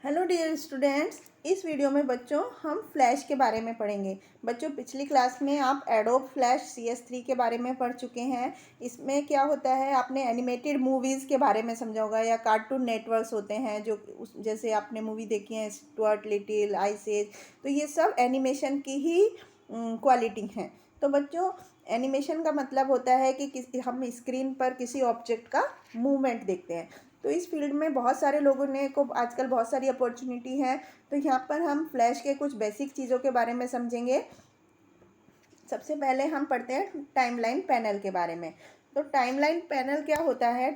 Hello dear students, इस video में बच्चों हम फ्लैश के बारे में पढ़ेंगे। बच्चों पिछली क्लास में आप एडोब फ्लैश CS3 के बारे में पढ़ चुके हैं। इसमें क्या होता है, आपने एनिमेटेड मूवीज़ के बारे में समझा होगा या कार्टून नेटवर्क्स होते हैं जो जैसे आपने मूवी देखी है स्टुअर्ट लिटिल, आइस एज, तो ये सब एनिमेशन की ही क्वालिटी हैं। तो बच्चों एनिमेशन का मतलब होता है कि हम स्क्रीन पर किसी ऑब्जेक्ट का मूवमेंट देखते हैं। तो इस फील्ड में बहुत सारे लोगों ने को आजकल बहुत सारी अपॉर्चुनिटी है। तो यहाँ पर हम फ्लैश के कुछ बेसिक चीज़ों के बारे में समझेंगे। सबसे पहले हम पढ़ते हैं टाइमलाइन पैनल के बारे में। तो टाइमलाइन पैनल क्या होता है?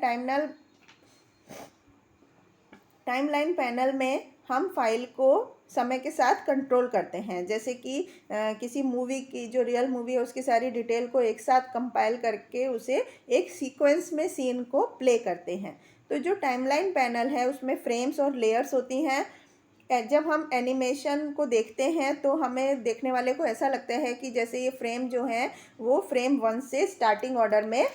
टाइमलाइन पैनल में हम फाइल को समय के साथ कंट्रोल करते हैं। जैसे कि किसी मूवी की जो रियल मूवी है उसकी सारी डिटेल को एक साथ कंपाइल करके उसे एक सीक्वेंस में सीन को प्ले करते हैं। तो जो टाइमलाइन पैनल है उसमें फ्रेम्स और लेयर्स होती हैं। जब हम एनिमेशन को देखते हैं तो हमें देखने वाले को ऐसा लगता है कि जैसे ये फ्रेम जो है वो फ्रेम 1 से स्टार्टिंग ऑर्डर में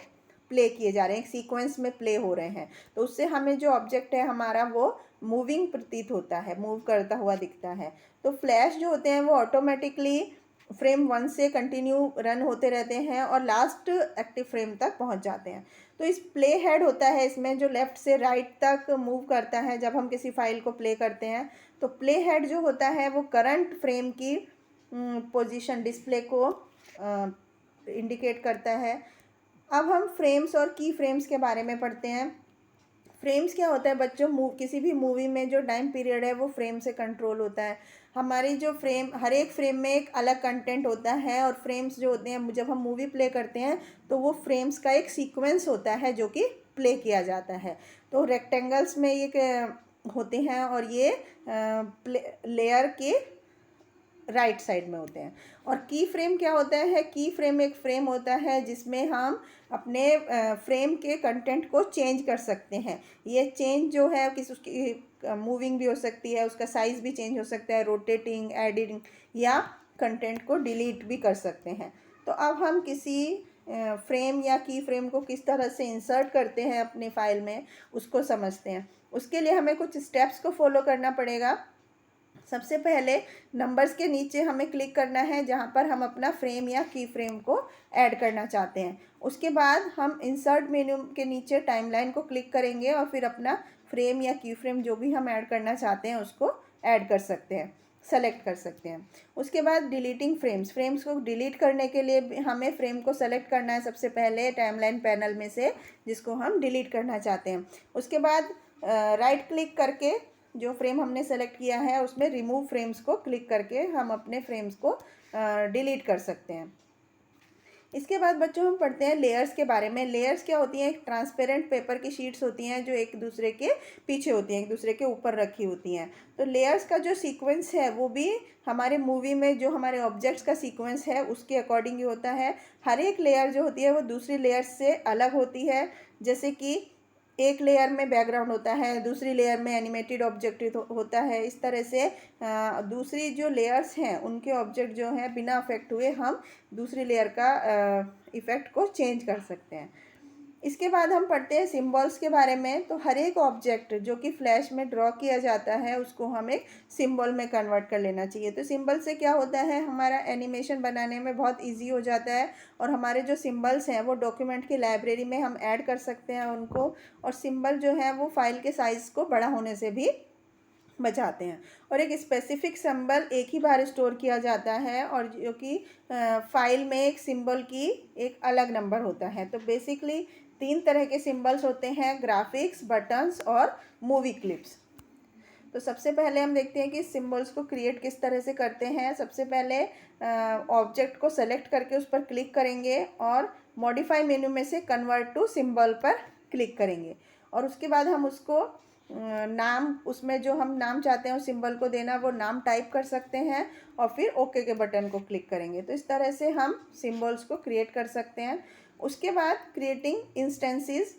प्ले किए जा रहे हैं, एक सीक्वेंस में प्ले हो रहे हैं। तो उससे हमें जो ऑब्जेक्ट है हमारा वो मूविंग प्रतीत होता है, मूव करता हुआ दिखता है। तो फ्लैश जो होते हैं वो ऑटोमेटिकली फ्रेम 1 से कंटिन्यू रन होते रहते हैं और लास्ट एक्टिव फ्रेम तक पहुंच जाते हैं। तो इस प्ले हेड होता है इसमें जो लेफ़्ट से राइट तक मूव करता है जब हम किसी फाइल को प्ले करते हैं। तो प्ले हेड जो होता है वो करंट फ्रेम की पोजीशन डिस्प्ले को इंडिकेट करता है। अब हम फ्रेम्स और की फ्रेम्स के बारे में पढ़ते हैं। फ्रेम्स क्या होता है बच्चों? किसी भी मूवी में जो टाइम पीरियड है वो फ्रेम से कंट्रोल होता है। हमारी जो फ्रेम, हर एक फ्रेम में एक अलग कंटेंट होता है और फ्रेम्स जो होते हैं जब हम मूवी प्ले करते हैं तो वो फ्रेम्स का एक सीक्वेंस होता है जो कि प्ले किया जाता है। तो रेक्टेंगल्स में ये होते हैं और ये लेयर के राइट साइड में होते हैं। और की फ्रेम क्या होता है? की फ्रेम एक फ्रेम होता है जिसमें हम अपने फ्रेम के कंटेंट को चेंज कर सकते हैं। ये चेंज जो है उसकी मूविंग भी हो सकती है, उसका साइज़ भी चेंज हो सकता है, रोटेटिंग, एडिटिंग या कंटेंट को डिलीट भी कर सकते हैं। तो अब हम किसी फ्रेम या की फ्रेम को किस तरह से इंसर्ट करते हैं अपनी फाइल में उसको समझते हैं। उसके लिए हमें कुछ स्टेप्स को फॉलो करना पड़ेगा। सबसे पहले नंबर्स के नीचे हमें क्लिक करना है जहाँ पर हम अपना फ्रेम या की फ्रेम को ऐड करना चाहते हैं। उसके बाद हम इंसर्ट मेन्यू के नीचे टाइमलाइन को क्लिक करेंगे और फिर अपना फ्रेम या की फ्रेम जो भी हम ऐड करना चाहते हैं उसको ऐड कर सकते हैं, सेलेक्ट कर सकते हैं। उसके बाद डिलीटिंग फ्रेम्स को डिलीट करने के लिए हमें फ्रेम को सेलेक्ट करना है सबसे पहले टाइमलाइन पैनल में से जिसको हम डिलीट करना चाहते हैं। उसके बाद राइट क्लिक करके जो फ्रेम हमने सेलेक्ट किया है उसमें रिमूव फ्रेम्स को क्लिक करके हम अपने फ्रेम्स को डिलीट कर सकते हैं। इसके बाद बच्चों हम पढ़ते हैं लेयर्स के बारे में। लेयर्स क्या होती हैं? एक ट्रांसपेरेंट पेपर की शीट्स होती हैं जो एक दूसरे के पीछे होती हैं, एक दूसरे के ऊपर रखी होती हैं। तो लेयर्स का जो सीक्वेंस है वो भी हमारे मूवी में जो हमारे ऑब्जेक्ट्स का सीक्वेंस है उसके अकॉर्डिंग ही होता है। हर एक लेयर जो होती है वो दूसरी लेयर से अलग होती है। जैसे कि एक लेयर में बैकग्राउंड होता है, दूसरी लेयर में एनिमेटेड ऑब्जेक्ट होता है। इस तरह से दूसरी जो लेयर्स हैं उनके ऑब्जेक्ट जो हैं बिना अफेक्ट हुए हम दूसरी लेयर का इफ़ेक्ट को चेंज कर सकते हैं। इसके बाद हम पढ़ते हैं सिम्बॉल्स के बारे में। तो हर एक ऑब्जेक्ट जो कि फ्लैश में ड्रॉ किया जाता है उसको हम एक सिम्बॉल में कन्वर्ट कर लेना चाहिए। तो सिम्बल से क्या होता है, हमारा एनिमेशन बनाने में बहुत इजी हो जाता है और हमारे जो सिम्बल्स हैं वो डॉक्यूमेंट की लाइब्रेरी में हम ऐड कर सकते हैं उनको। और सिम्बल जो है वो फाइल के साइज़ को बड़ा होने से भी बचाते हैं। और एक स्पेसिफिक सिंबल एक ही बार स्टोर किया जाता है और जो कि फाइल में एक सिंबल की एक अलग नंबर होता है। तो बेसिकली 3 तरह के सिंबल्स होते हैं, ग्राफिक्स, बटन्स और मूवी क्लिप्स। तो सबसे पहले हम देखते हैं कि सिंबल्स को क्रिएट किस तरह से करते हैं। सबसे पहले ऑब्जेक्ट को सेलेक्ट करके उस पर क्लिक करेंगे और मॉडिफाई मेन्यू में से कन्वर्ट टू सिंबल पर क्लिक करेंगे। और उसके बाद हम उसको नाम, उसमें जो हम नाम चाहते हैं उस सिंबल को देना वो नाम टाइप कर सकते हैं और फिर ओके के बटन को क्लिक करेंगे। तो इस तरह से हम सिंबल्स को क्रिएट कर सकते हैं। उसके बाद क्रिएटिंग इंस्टेंसेस,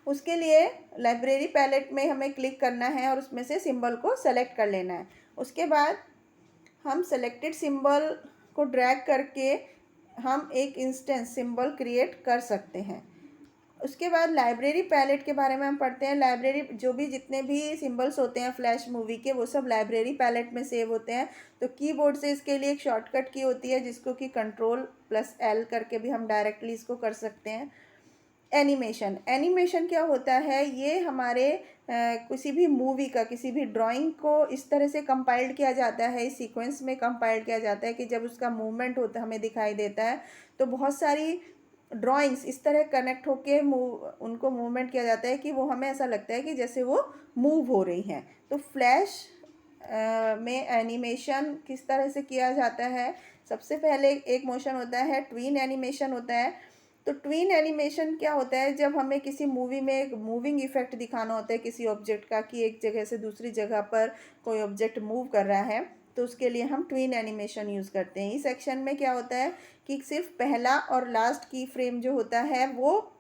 उसके लिए लाइब्रेरी पैलेट में हमें क्लिक करना है और उसमें से सिंबल को सेलेक्ट कर लेना है। उसके बाद हम सेलेक्टेड सिंबल को ड्रैग करके हम एक इंस्टेंस सिंबल क्रिएट कर सकते हैं। उसके बाद लाइब्रेरी पैलेट के बारे में हम पढ़ते हैं। लाइब्रेरी जो भी जितने भी सिंबल्स होते हैं फ्लैश मूवी के, वो सब लाइब्रेरी पैलेट में सेव होते हैं। तो कीबोर्ड से इसके लिए एक शॉर्टकट की होती है जिसको कि Ctrl+L करके भी हम डायरेक्टली इसको कर सकते हैं। एनिमेशन, एनिमेशन क्या होता है, ये हमारे किसी भी मूवी का, किसी भी ड्राइंग को इस तरह से कंपाइल्ड किया जाता है, इस सीक्वेंस में कंपाइल्ड किया जाता है कि जब उसका मूवमेंट होता हमें दिखाई देता है तो बहुत सारी ड्राइंग्स इस तरह कनेक्ट होके उनको मूवमेंट किया जाता है कि वो हमें ऐसा लगता है कि जैसे वो मूव हो रही हैं। तो फ्लैश में एनिमेशन किस तरह से किया जाता है, सबसे पहले एक मोशन होता है ट्वीन एनिमेशन होता है। तो ट्वीन एनिमेशन क्या होता है, जब हमें किसी मूवी में एक मूविंग इफेक्ट दिखाना होता है किसी ऑब्जेक्ट का कि एक जगह से दूसरी जगह पर कोई ऑब्जेक्ट मूव कर रहा है, तो उसके लिए हम ट्वीन एनिमेशन यूज़ करते हैं। इस सेक्शन में क्या होता है कि सिर्फ पहला और लास्ट की फ्रेम जो होता है वो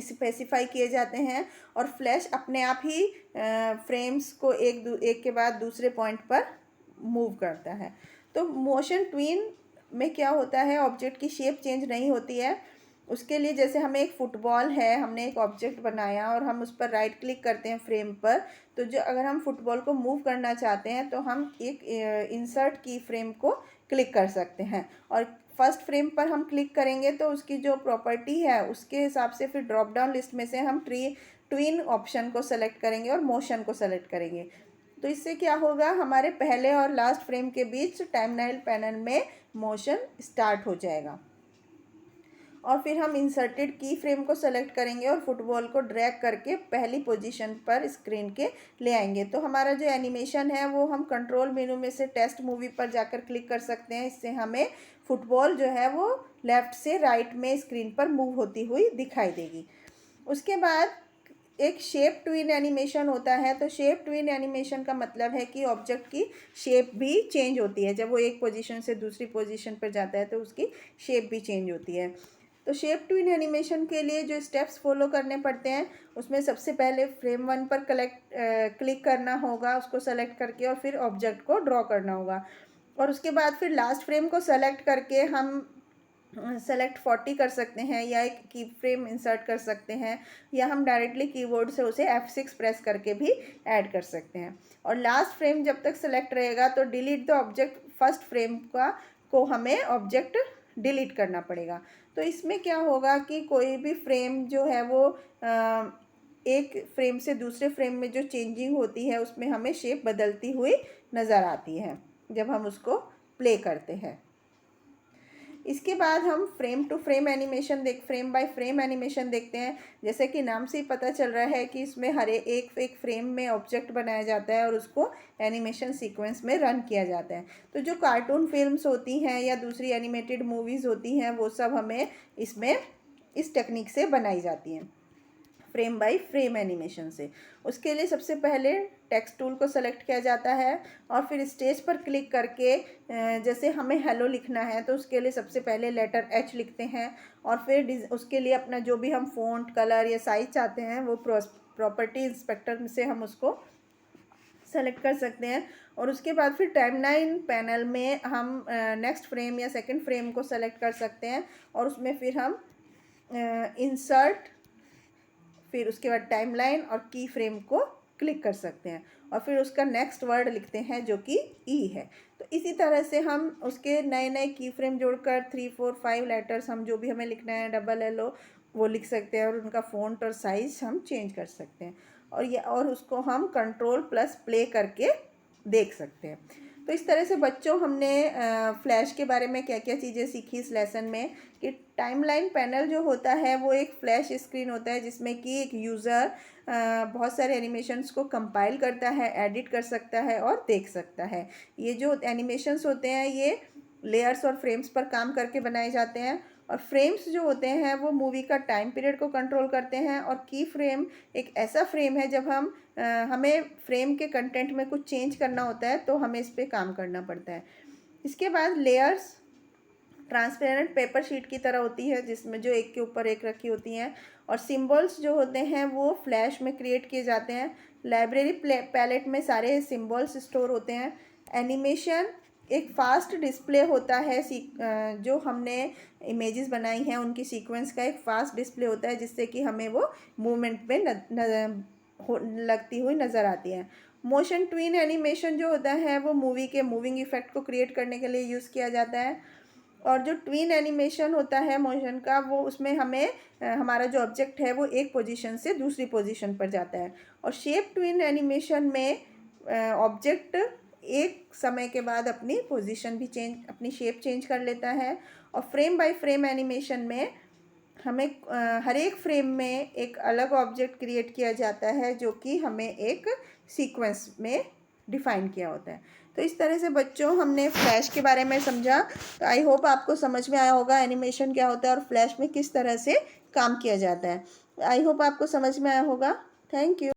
स्पेसिफाई किए जाते हैं और फ्लैश अपने आप ही फ्रेम्स को एक के बाद दूसरे पॉइंट पर मूव करता है। तो मोशन ट्वीन में क्या होता है, ऑब्जेक्ट की शेप चेंज नहीं होती है। उसके लिए जैसे हमें एक फुटबॉल है, हमने एक ऑब्जेक्ट बनाया और हम उस पर राइट क्लिक करते हैं फ्रेम पर, तो जो अगर हम फुटबॉल को मूव करना चाहते हैं तो हम एक इंसर्ट की फ्रेम को क्लिक कर सकते हैं और फर्स्ट फ्रेम पर हम क्लिक करेंगे तो उसकी जो प्रॉपर्टी है उसके हिसाब से फिर ड्रॉप डाउन लिस्ट में से हम ट्वीन ऑप्शन को सेलेक्ट करेंगे और मोशन को सेलेक्ट करेंगे। तो इससे क्या होगा, हमारे पहले और लास्ट फ्रेम के बीच टाइमलाइन पैनल में मोशन स्टार्ट हो जाएगा। और फिर हम इंसर्टेड की फ्रेम को सेलेक्ट करेंगे और फुटबॉल को ड्रैग करके पहली पोजीशन पर स्क्रीन के ले आएंगे। तो हमारा जो एनिमेशन है वो हम कंट्रोल मेनू में से टेस्ट मूवी पर जाकर क्लिक कर सकते हैं। इससे हमें फुटबॉल जो है वो लेफ़्ट से राइट में स्क्रीन पर मूव होती हुई दिखाई देगी। उसके बाद एक शेप ट्विन एनिमेशन होता है। तो शेप ट्विन एनिमेशन का मतलब है कि ऑब्जेक्ट की शेप भी चेंज होती है, जब वो एक पोजीशन से दूसरी पोजीशन पर जाता है तो उसकी शेप भी चेंज होती है। तो शेप ट्विन एनिमेशन के लिए जो स्टेप्स फॉलो करने पड़ते हैं, उसमें सबसे पहले फ्रेम 1 पर क्लिक करना होगा, उसको सेलेक्ट करके, और फिर ऑब्जेक्ट को ड्रॉ करना होगा। और उसके बाद फिर लास्ट फ्रेम को सेलेक्ट करके हम सेलेक्ट 40 कर सकते हैं या एक की फ्रेम इंसर्ट कर सकते हैं, या हम डायरेक्टली कीबोर्ड से उसे F6 प्रेस करके भी ऐड कर सकते हैं। और लास्ट फ्रेम जब तक सेलेक्ट रहेगा तो delete the object first frame को हमें ऑब्जेक्ट डिलीट करना पड़ेगा। तो इसमें क्या होगा कि कोई भी फ्रेम जो है वो एक फ्रेम से दूसरे फ्रेम में जो चेंजिंग होती है उसमें हमें शेप बदलती हुई नज़र आती है जब हम उसको प्ले करते हैं। इसके बाद हम frame to frame animation frame by frame animation देखते हैं। जैसे कि नाम से ही पता चल रहा है कि इसमें हर एक फ्रेम में ऑब्जेक्ट बनाया जाता है और उसको एनिमेशन सीक्वेंस में रन किया जाता है। तो जो कार्टून फिल्म्स होती हैं या दूसरी एनिमेटेड मूवीज़ होती हैं वो सब हमें इसमें इस टेक्निक से बनाई जाती हैं, फ्रेम बाय फ्रेम एनिमेशन से। उसके लिए सबसे पहले टेक्स्ट टूल को सेलेक्ट किया जाता है और फिर स्टेज पर क्लिक करके जैसे हमें हेलो लिखना है तो उसके लिए सबसे पहले लेटर H लिखते हैं और फिर उसके लिए अपना जो भी हम फ़ॉन्ट कलर या साइज चाहते हैं वो प्रॉपर्टी इंस्पेक्टर से हम उसको सेलेक्ट कर सकते हैं। और उसके बाद फिर टाइमलाइन पैनल में हम नेक्स्ट फ्रेम या सेकंड फ्रेम को सेलेक्ट कर सकते हैं और उसमें फिर हम इंसर्ट, फिर उसके बाद टाइमलाइन और की फ्रेम को क्लिक कर सकते हैं और फिर उसका नेक्स्ट वर्ड लिखते हैं जो कि ई है। तो इसी तरह से हम उसके नए नए की फ्रेम जोड़कर 3 4 5 लेटर्स हम जो भी हमें लिखना है LLO वो लिख सकते हैं और उनका फ़ॉन्ट और साइज़ हम चेंज कर सकते हैं और उसको हम Ctrl+Play करके देख सकते हैं। तो इस तरह से बच्चों हमने फ्लैश के बारे में क्या क्या चीज़ें सीखी इस लेसन में कि टाइमलाइन पैनल जो होता है वो एक फ्लैश स्क्रीन होता है जिसमें कि एक यूज़र बहुत सारे एनिमेशंस को कंपाइल करता है, एडिट कर सकता है और देख सकता है। ये जो एनिमेशंस होते हैं ये लेयर्स और फ्रेम्स पर काम करके बनाए जाते हैं और फ्रेम्स जो होते हैं वो मूवी का टाइम पीरियड को कंट्रोल करते हैं और की फ्रेम एक ऐसा फ्रेम है जब हमें फ्रेम के कंटेंट में कुछ चेंज करना होता है तो हमें इस पर काम करना पड़ता है। इसके बाद लेयर्स ट्रांसपेरेंट पेपर शीट की तरह होती है जिसमें जो एक के ऊपर एक रखी होती हैं और सिंबल्स जो होते हैं वो फ्लैश में क्रिएट किए जाते हैं। लाइब्रेरी पैलेट में सारे सिंबल्स स्टोर होते हैं। एनिमेशन एक फास्ट डिस्प्ले होता है, जो हमने इमेजेस बनाई हैं उनकी सीक्वेंस का एक फास्ट डिस्प्ले होता है, जिससे कि हमें वो मूवमेंट में लगती हुई नज़र आती है। मोशन ट्विन एनिमेशन जो होता है वो मूवी के मूविंग इफेक्ट को क्रिएट करने के लिए यूज़ किया जाता है। और जो ट्विन एनिमेशन होता है मोशन का, वो उसमें हमें हमारा जो ऑब्जेक्ट है वो एक पोजीशन से दूसरी पोजीशन पर जाता है। और शेप ट्विन एनिमेशन में ऑब्जेक्ट एक समय के बाद अपनी पोजीशन भी अपनी शेप चेंज कर लेता है। और फ्रेम बाय फ्रेम एनिमेशन में हमें हर एक फ्रेम में एक अलग ऑब्जेक्ट क्रिएट किया जाता है, जो कि हमें एक सीक्वेंस में डिफाइन किया होता है। तो इस तरह से बच्चों हमने फ्लैश के बारे में समझा। तो आई होप आपको समझ में आया होगा एनिमेशन क्या होता है और फ्लैश में किस तरह से काम किया जाता है। आई होप आपको समझ में आया होगा। Thank you.